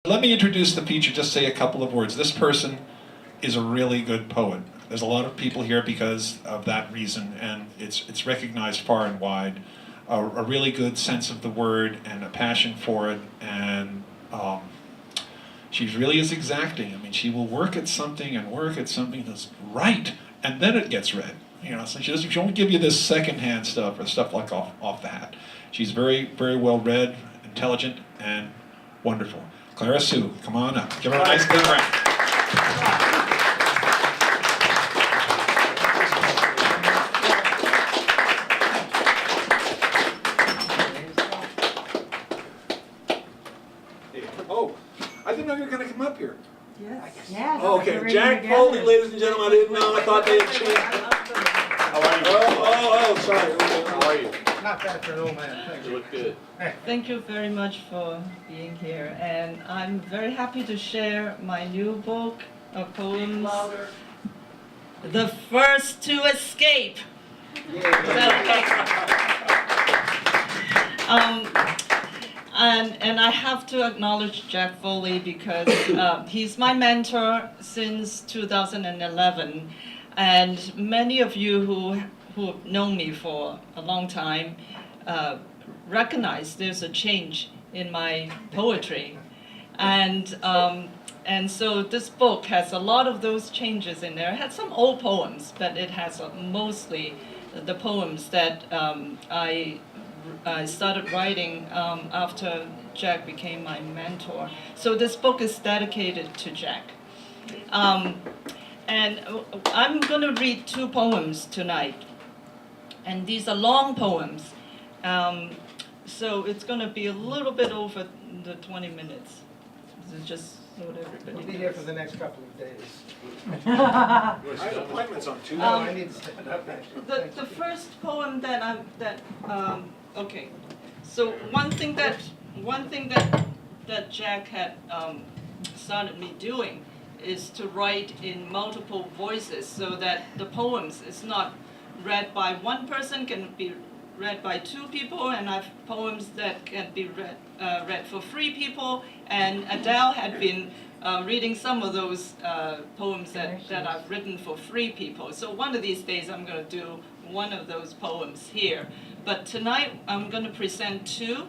Let me introduce the feature, just say a couple of words. This person is a really good poet. There's a lot of people here because of that reason, and it's recognized far and wide. A really good sense of the word and a passion for it, and she really is exacting. I mean, she will work at something that's right, and then it gets read. You know, so she won't give you this secondhand stuff or stuff like off the hat. She's very, very well read, intelligent, and wonderful. Clara Hsu, come on up. Give her a nice big round. Oh, I didn't know you were going to come up here. Yes. Yes. Oh, okay, Jack Foley, ladies and gentlemen. I didn't know. I thought they had changed. How are you? Oh, sorry. Okay. How are you? Not bad for an old man. Thank You you. look good. Thank you very much for being here, and I'm very happy to share my new book of poems, The First to Escape. Is that okay? And I have to acknowledge Jack Foley because he's my mentor since 2011, and many of you who have known me for a long time recognize there's a change in my poetry, and so this book has a lot of those changes in there. It has some old poems, but it has mostly the poems that I started writing after Jack became my mentor. So this book is dedicated to Jack. And I'm going to read 2 poems tonight. And these are long poems. So it's going to be a little bit over the 20 minutes. So just so that everybody We'll be knows. here for the next couple of days. I have appointments on Tuesday. No, I need to stand up. The first poem that okay. So one thing that Jack had started me doing is to write in multiple voices, so that the poems is not read by one person, can be read by 2 people, and I have poems that can be read for 3 people. And Adele had been reading some of those poems that I've written for 3 people. So one of these days I'm going to do one of those poems here. But tonight I'm going to present 2.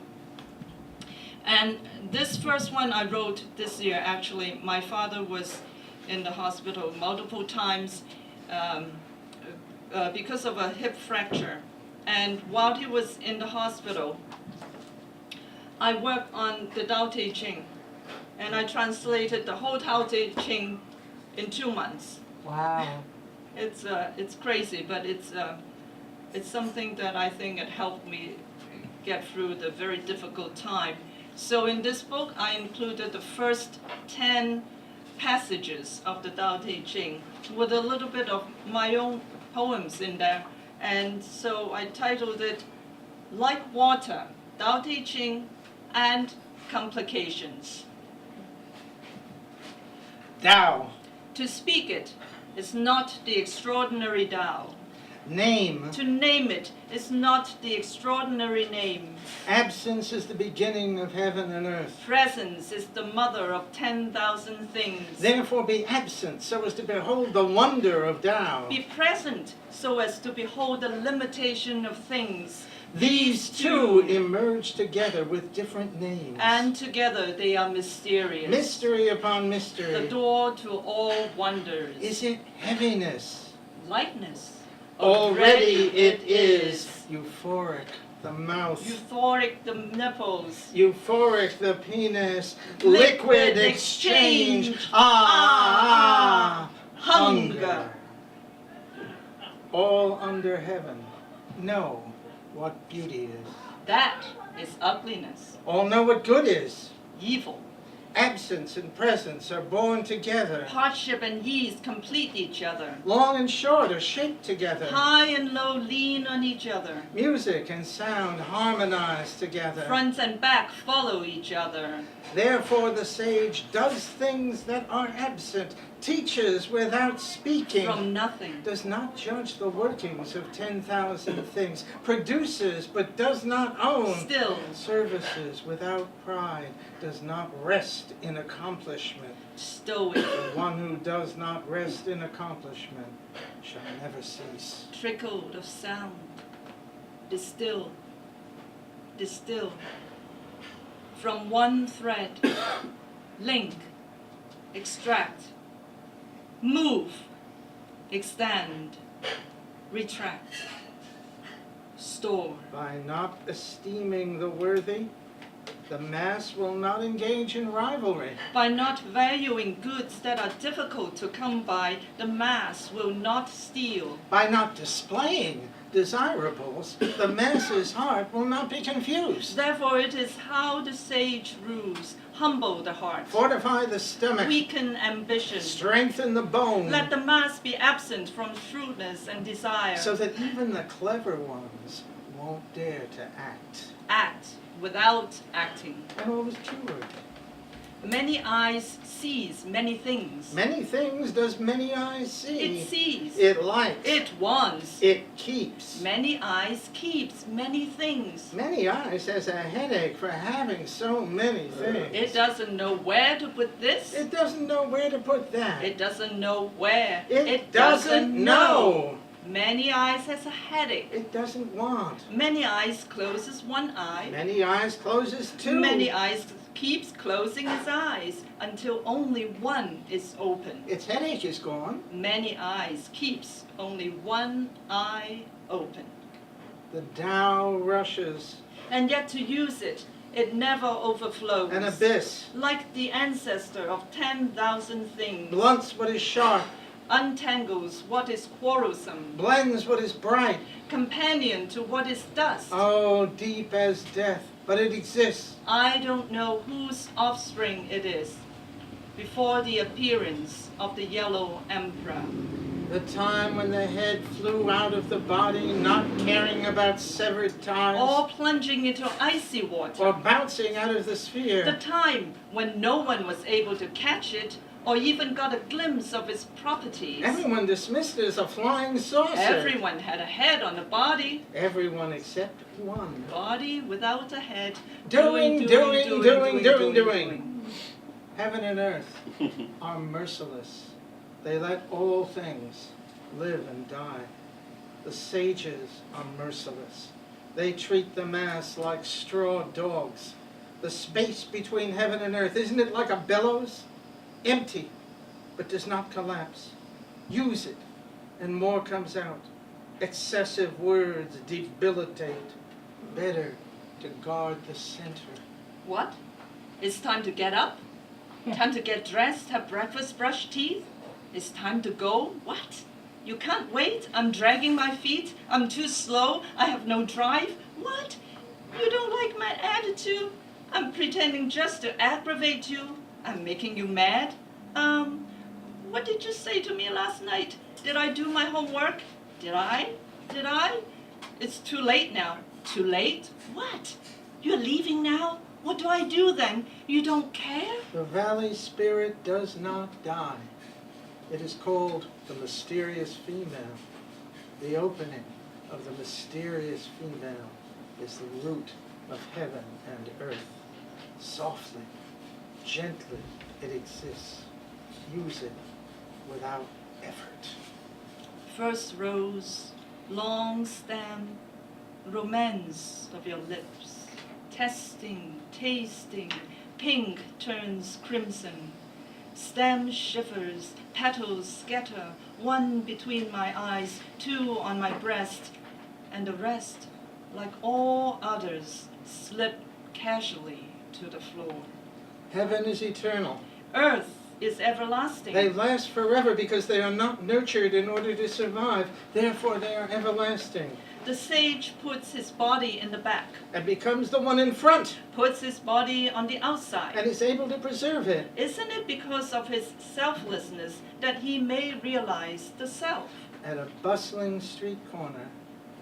And this first one I wrote this year, actually. My father was in the hospital multiple times because of a hip fracture. And while he was in the hospital, I worked on the Tao-te Ching. And I translated the whole Tao-te Ching in 2 months. Wow. It's crazy, but it's something that I think it helped me get through the very difficult time. So in this book, I included the first 10 passages of the Tao-te Ching with a little bit of my own poems in there. And so I titled it, Like Water, Tao-te Ching and Complications. Tao. To speak it is not the extraordinary Tao. Name. To name it is not the extraordinary name. Absence is the beginning of heaven and earth. Presence is the mother of 10,000 things. Therefore be absent, so as to behold the wonder of Tao. Be present so as to behold the limitation of things. These 2 emerge together with different names. And together they are mysterious. Mystery upon The mystery. door to all wonders. Is it heaviness? Lightness. Already it is euphoric, the mouth. Euphoric the nipples. Euphoric the penis. Liquid Liquid exchange. exchange. Hunger. All under heaven know what beauty is. That is ugliness. All know what good is. Evil. Absence and presence are born together. Hardship and ease complete each other. Long and short are shaped together. High and low lean on each other. Music and sound harmonize together. Front and back follow each other. Therefore the sage does things that are absent, teaches without speaking, from nothing, does not judge the workings of 10,000 things, produces but does not own, still, services without pride, does not rest in accomplishment. stoic, The one who does not rest in accomplishment shall never cease. trickled of sound, distill, distill, from one thread, link, extract, move, extend, retract, store. By not esteeming the worthy, the mass will not engage in rivalry. By not valuing goods that are difficult to come by, the mass will not steal. By not displaying desirables, the mass's heart will not be confused. Therefore it is how the sage rules, humble the heart, Fortify the stomach, weaken ambition, strengthen the bone, let the mass be absent from shrewdness and desire. so that even the clever ones won't dare to act. Act without acting. And what was cured? Many eyes sees many things. Many things does many eyes see. It sees. It likes. It wants. It keeps. Many eyes keeps many things. Many eyes has a headache for having so many things. It doesn't know where to put this. It doesn't know where to put that. It doesn't know where. It doesn't know. Many eyes has a headache. It doesn't want. Many eyes closes one eye. Many eyes closes two. Many eyes keeps closing his eyes until only one is open. Its headache is gone. Many eyes keeps only one eye open. The Tao rushes. And yet to use it, it never overflows. An abyss. Like the ancestor of 10,000 things. Blunts what is sharp. Untangles what is quarrelsome. Blends what is bright. Companion to what is dust. Oh, deep as death. But it exists. I don't know whose offspring it is before the appearance of the yellow emperor. The time when the head flew out of the body, not caring about severed ties. Or plunging into icy water. Or bouncing out of the sphere. The time when no one was able to catch it or even got a glimpse of its properties. Everyone dismissed it as a flying saucer. Everyone had a head on a body. Everyone except one. Body without a head. Doing. Heaven and earth are merciless. They let all things live and die. The sages are merciless. They treat the mass like straw dogs. The space between heaven and earth, isn't it like a bellows? Empty, but does not collapse. Use it, and more comes out. Excessive words debilitate. Better to guard the center. What? It's time to get up? Time to get dressed, have breakfast, brush teeth? It's time to go? What? You can't wait? I'm dragging my feet? I'm too slow? I have no drive? What? You don't like my attitude? I'm pretending just to aggravate you? I'm making you mad? What did you say to me last night? Did I do my homework? Did I? It's too late now. Too late? What? You're leaving now? What do I do then? You don't care? The valley spirit does not die. It is called the mysterious female. The opening of the mysterious female is the root of heaven and earth. Softly, gently it exists. Use it without effort. First rose, long stem, romance of your lips. Testing, tasting, pink turns crimson. Stem shivers, petals scatter, one between my eyes, two on my breast, and the rest, like all others, slip casually to the floor. Heaven is eternal. Earth is everlasting. They last forever because they are not nurtured in order to survive. Therefore they are everlasting. The sage puts his body in the back, And becomes the one in front. puts his body on the outside. And is able to preserve it. Isn't it because of his selflessness that he may realize the self? At a bustling street corner,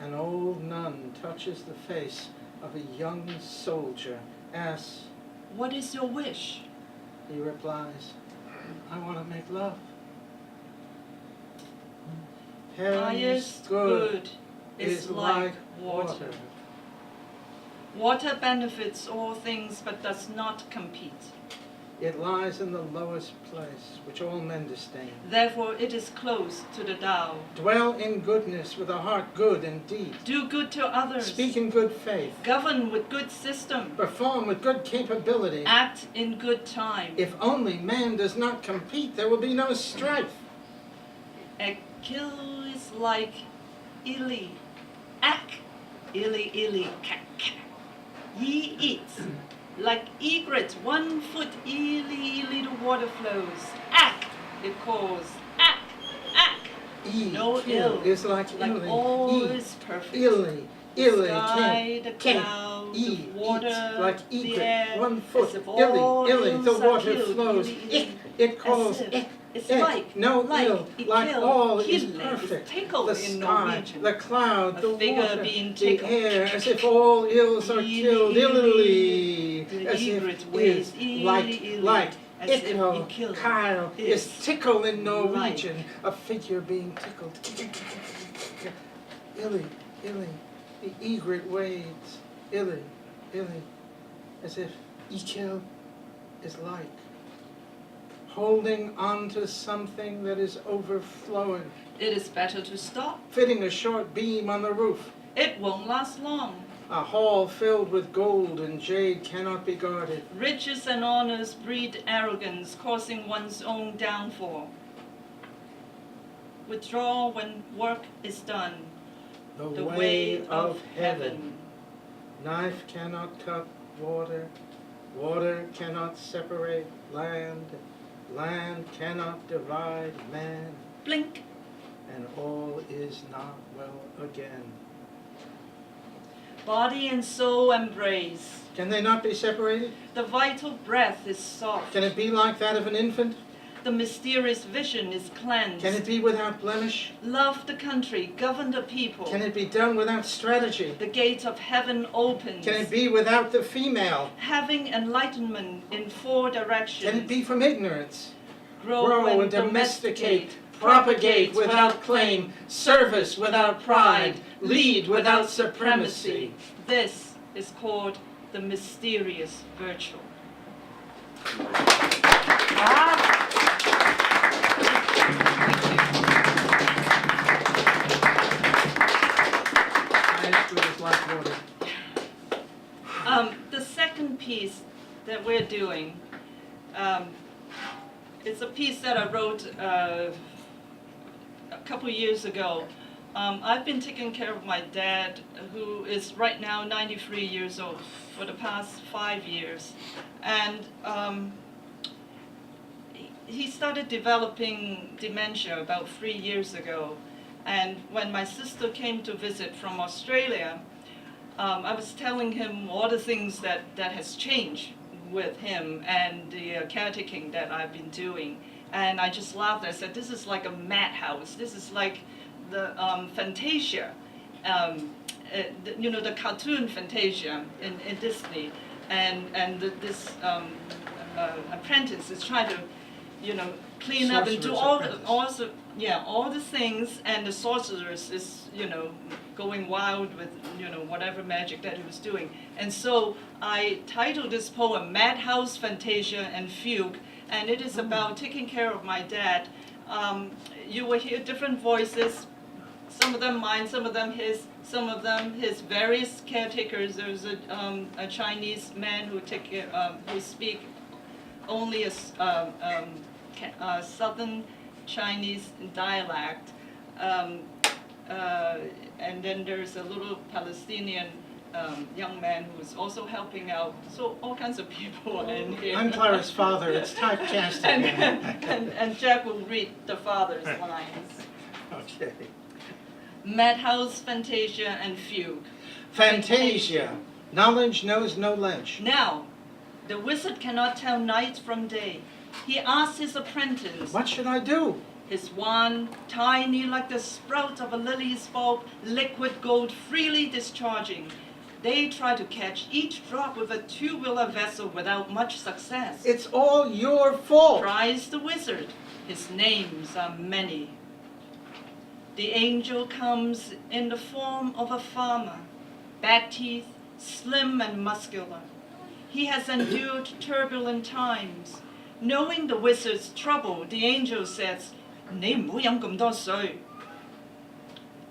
an old nun touches the face of a young soldier. Asks, What is your wish? he replies, I want to make love. Highest good is like water. Water benefits all things but does not compete. It lies in the lowest place, which all men disdain. Therefore it is close to the Tao. Dwell in goodness with a heart good indeed. Do good to others. Speak in good faith. Govern with good system. Perform with good capability. Act in good time. If only man does not compete, there will be no strife. A kill is like illy. Ak, illy, illy, kak, kak. Ye eats. Like egret, 1 foot, illy, illy, the water flows. Ak, it calls. Ak, ak. No ill. Is like illy. all is perfect. Illy. The Illy. sky, the Can't. clouds, E. the water, Eats like the egret. air. 1 foot. As if all Illy. ills The are water killed. flows. Illy, illy. It calls. As if it's Ek. like, No like, ill. it Like kill, all is kille, perfect. It's tickle The in sky, Norwegian. the cloud, A the figure water, being the tickled. air, as if all ills are Illy, killed. illy. Illy. The As egret if waves. is Illy, like. illy. Like. As if Ickle, it killed. Kyle Is is tickle in like. Norwegian. A figure being tickled. Illy. Illy. The egret wades. Illy. Illy. As if Ichil is like. Holding on to something that is overflowing. It is better to stop. Fitting a short beam on the roof. It won't last long. A hall filled with gold and jade cannot be guarded. Riches and honors breed arrogance, causing one's own downfall. Withdraw when work is done. The way of heaven. Knife cannot cut water. Water cannot separate land. Land cannot divide man. Blink. And all is not well again. Body and soul embrace. Can they not be separated? The vital breath is soft. Can it be like that of an infant? The mysterious vision is cleansed. Can it be without blemish? Love the country, govern the people. Can it be done without strategy? The gate of heaven opens. Can it be without the female? Having enlightenment in 4 directions. Can it be from ignorance? Grow and domesticate, propagate without claim, service without pride, lead without supremacy. This is called the mysterious virtue. Highest good is like water. The second piece that we're doing, it's a piece that I wrote a couple years ago. I've been taking care of my dad, who is right now 93 years old, for the past 5 years. And he started developing dementia about 3 years ago. And when my sister came to visit from Australia, I was telling him all the things that has changed with him and the caretaking that I've been doing. And I just laughed. I said, this is like a madhouse. This is like the Fantasia, the cartoon Fantasia in Disney. And this apprentice is trying to, clean up and do all the things, and the sorceress is, going wild with, whatever magic that he was doing. And so I titled this poem, House Fantasia and Fugue, and it is about taking care of my dad. You will hear different voices, some of them mine, some of them his, some of them his various caretakers. There's a Chinese man who who speak only a southern Chinese dialect, and then there's a little Palestinian young man who's also helping out. So all kinds of people are in here. I'm Clara's father. It's typecasting. and Jack will read the father's lines. Okay. Madhouse, Fantasia, and Fugue. Fantasia. Knowledge knows no ledge. Now, the wizard cannot tell night from day. He asks his apprentice. What should I do? His wand, tiny like the sprout of a lily's bulb, liquid gold freely discharging. They try to catch each drop with a tubular vessel without much success. It's all your fault. Cries the wizard. His names are many. The angel comes in the form of a farmer, bad teeth, slim and muscular. He has endured turbulent times. Knowing the wizard's trouble, the angel says, 你唔好飲咁多水.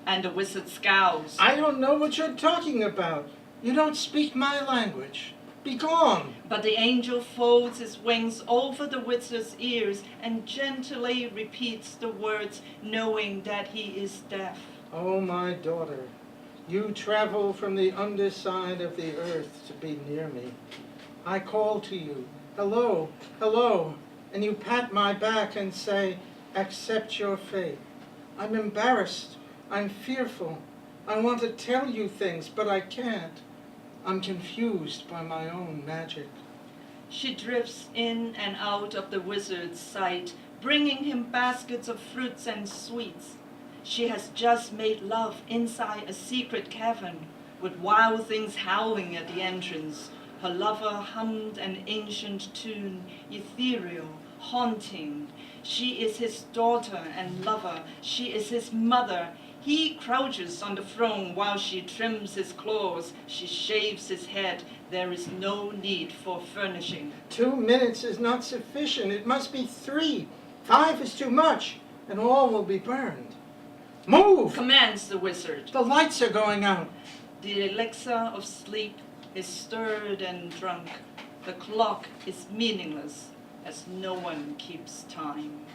And the wizard scowls. I don't know what you're talking about. You don't speak my language. Be gone. But the angel folds his wings over the wizard's ears and gently repeats the words, knowing that he is deaf. Oh, my daughter, you travel from the underside of the earth to be near me. I call to you, hello, hello, and you pat my back and say, accept your fate. I'm embarrassed. I'm fearful. I want to tell you things, but I can't. I'm confused by my own magic. She drifts in and out of the wizard's sight, bringing him baskets of fruits and sweets. She has just made love inside a secret cavern, with wild things howling at the entrance. Her lover hummed an ancient tune, ethereal, haunting. She is his daughter and lover. She is his mother. He crouches on the throne while she trims his claws. She shaves his head. There is no need for furnishing. 2 minutes is not sufficient. It must be 3. 5 is too much, and all will be burned. Move! Commands the wizard. The lights are going out. The elixir of sleep is stirred and drunk. The clock is meaningless, as no one keeps time.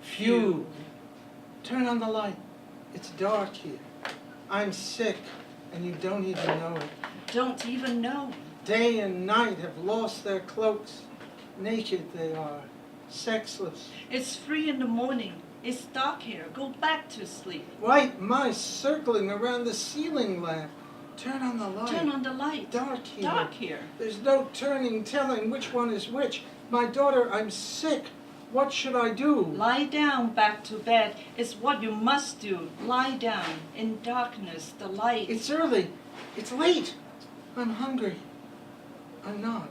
Fugue. Turn on the light. It's dark here. I'm sick, and you don't even know it. Don't even know. Day and night have lost their cloaks. Naked they are, sexless. It's 3 in the morning. It's dark here. Go back to sleep. White mice circling around the ceiling lamp. Turn on the light. Turn on the light. Dark here. Dark here. There's no turning, telling which one is which. My daughter, I'm sick. What should I do? Lie down back to bed is what you must do. Lie down in darkness, the light. It's early. It's late. I'm hungry. I'm not.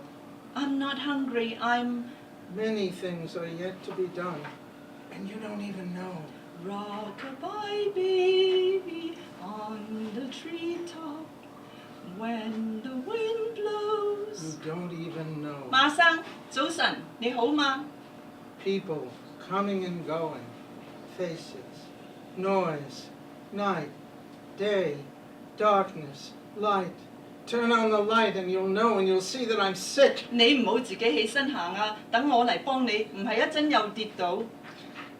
I'm not hungry. I'm... Many things are yet to be done, and you don't even know. Rock-a-bye baby on the treetop when the wind blows. You don't even know. 馬生，早晨，你好嗎？ People coming and going, faces, noise, night, day, darkness, light. Turn on the light and you'll know and you'll see that I'm sick. 你唔好自己起身行啊，等我嚟幫你，唔係一陣又跌倒。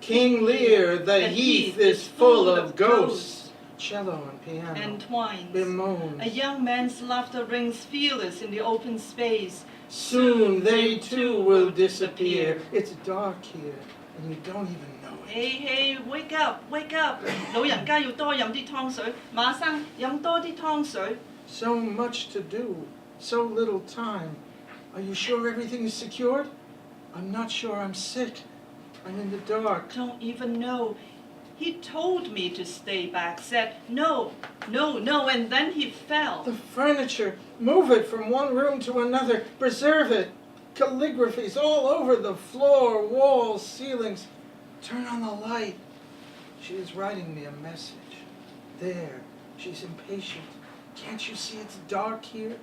King Lear, the heath is full of ghosts. Cello and piano, Entwines. bemoans. A young man's laughter rings fearless in the open space. Soon they too will disappear. It's dark here and you don't even know it. Hey, hey, wake up, wake up！ 老人家要多飲啲湯水，馬生飲多啲湯水。 So much to do, so little time. Are you sure everything is secured? I'm not sure. I'm sick. I'm in the dark. Don't even know. He told me to stay back, said no, no, no, and then he fell. The furniture, move it from one room to another, preserve it. Calligraphies all over the floor, walls, ceilings. Turn on the light. She is writing me a message. There, she's impatient. Can't you see it's dark here?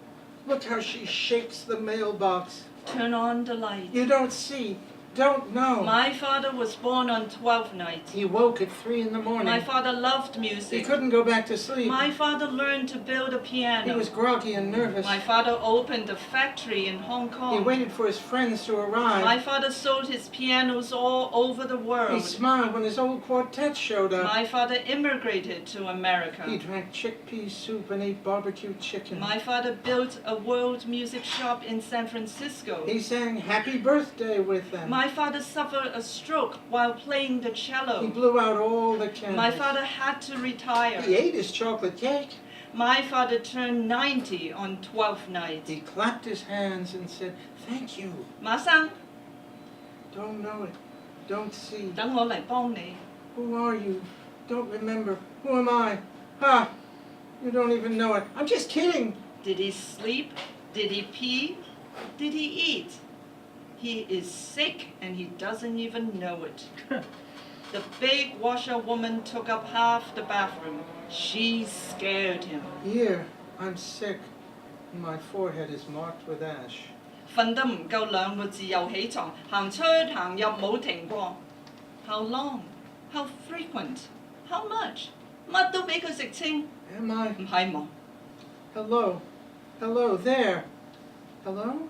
Look how she shakes the mailbox. Turn on the light. You don't see, don't know. My father was born on 12th night. He woke at 3 in the morning. My father loved He music. couldn't go back to sleep. My father learned to build a piano. He was groggy and nervous. My father opened a factory in Hong Kong. He waited for his friends to arrive. My father sold his pianos all over the He world. smiled when his old quartet showed up. My father immigrated to America. He drank chickpea soup and ate barbecue chicken. My father built a world music shop in San Francisco. He sang Happy Birthday with them. My father suffered a stroke while playing the He cello. blew out all the candles. My father had to retire. He ate his chocolate cake. My father turned 90 on 12th night. He clapped his hands and said, Thank you. 馬生， Don't know it. Don't see. 等我嚟幫你。 Who are you? Don't remember. Who am I? Ha! You don't even know it. I'm just kidding. Did he sleep? Did he pee? Did he eat? He is sick and he doesn't even know it. The big washerwoman took up half the bathroom. She scared him. Here, I'm sick. My forehead is marked with ash. 瞓得唔夠2個字又起床，行出行入冇停過。How long? How frequent? How much? 乜都俾佢食清， Am I? 唔係麼？ Hello? Hello there? Hello?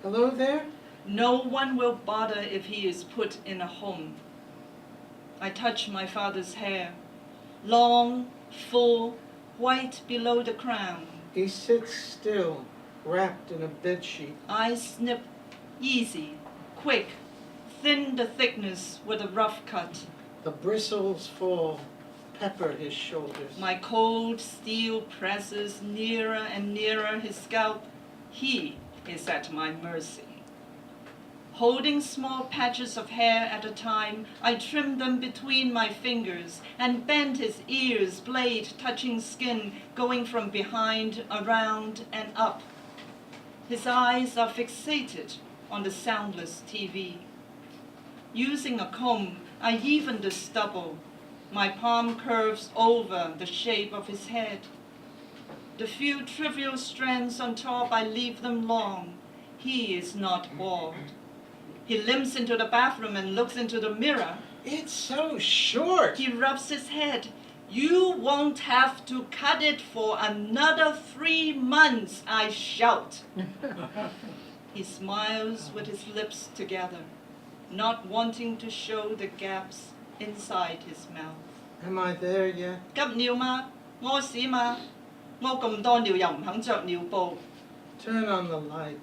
Hello there? No one will bother if he is put in a home. I touch my father's hair, long, full, white below the crown. He sits still, wrapped in a bedsheet. I snip, easy, quick, thin the thickness with a rough cut. The bristles fall, pepper his shoulders. My cold steel presses nearer and nearer his scalp. He is at my mercy. Holding small patches of hair at a time, I trim them between my fingers and bend his ears, blade touching skin, going from behind, around, and up. His eyes are fixated on the soundless TV. Using a comb, I even the stubble. My palm curves over the shape of his head. The few trivial strands on top, I leave them long. He is not bored. He limps into the bathroom and looks into the mirror. It's so short. He rubs his head. You won't have to cut it for another 3 months, I shout. He smiles with his lips together, not wanting to show the gaps inside his mouth. Am I there yet? 急尿嗎？屙屎嗎？屙咁多尿又唔肯着尿布。 Turn on the light.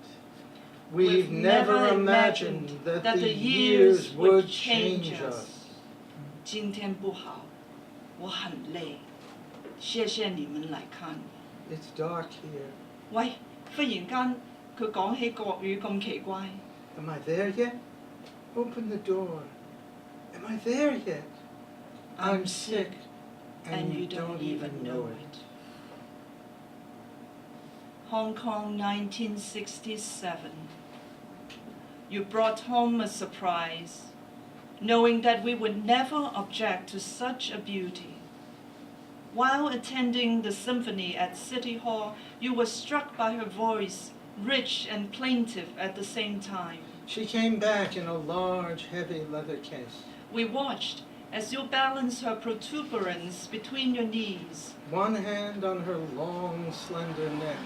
We've never imagined that the years would change us. 今天不好，我很累，謝謝你們嚟看我。 It's dark here. 喂，忽然間佢講起國語咁奇怪。 Am I there yet? Open the door. Am I there yet? I'm sick, and you don't even know it. Hong Kong, 1967. You brought home a surprise, knowing that we would never object to such a beauty. While attending the symphony at City Hall, you were struck by her voice, rich and plaintive at the same time. She came back in a large, heavy leather case. We watched as you balanced her protuberance between your knees. One hand on her long, slender neck,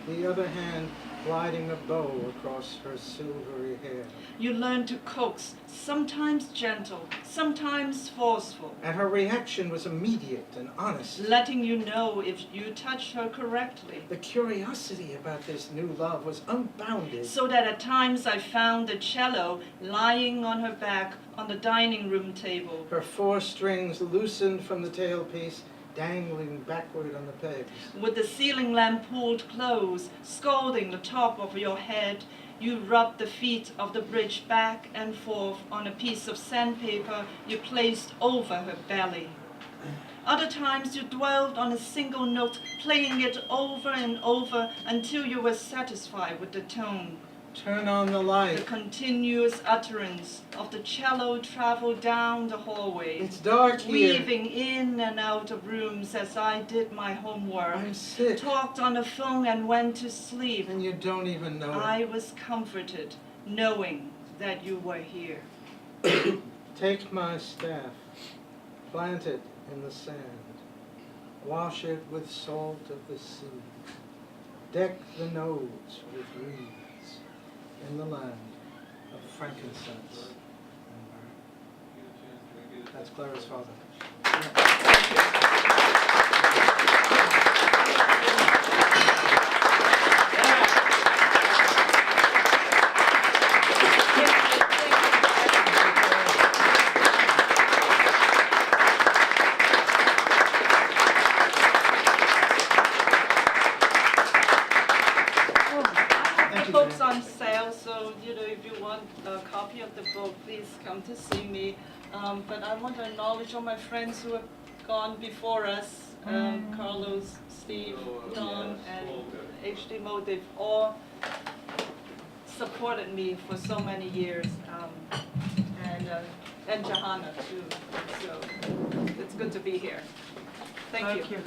the other hand gliding a bow across her silvery hair. You learned to coax, sometimes gentle, sometimes forceful, And her reaction was immediate and honest. letting you know if you touched her correctly. The curiosity about this new love was unbounded. So that at times I found the cello lying on her back on the dining room table. Her 4 strings loosened from the tailpiece, dangling backward on the pegs. With the ceiling lamp pulled close, scalding the top of your head, you rubbed the feet of the bridge back and forth on a piece of sandpaper you placed over her belly. Other times you dwelled on a single note, playing it over and over until you were satisfied with the tone. Turn on the The light. continuous utterance of the cello traveled down the hallway, It's dark here. weaving in and out of rooms as I did my homework, I'm sick, talked on the phone and went to sleep. and you don't even know it. I was comforted knowing that you were here. Take my staff, plant it in the sand, wash it with salt of the sea, deck the nodes with reeds in the land of frankincense and myrrh. That's Clara's father. The book's on sale, so if you want a copy of the book, please come to see me. But I want to acknowledge all my friends who have gone before us, Carlos, Steve, Don, and HD Mo. They've all supported me for so many years. And and Johanna too. So it's good to be here. Thank you. Good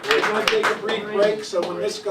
We're gonna take a brief break, so when this goes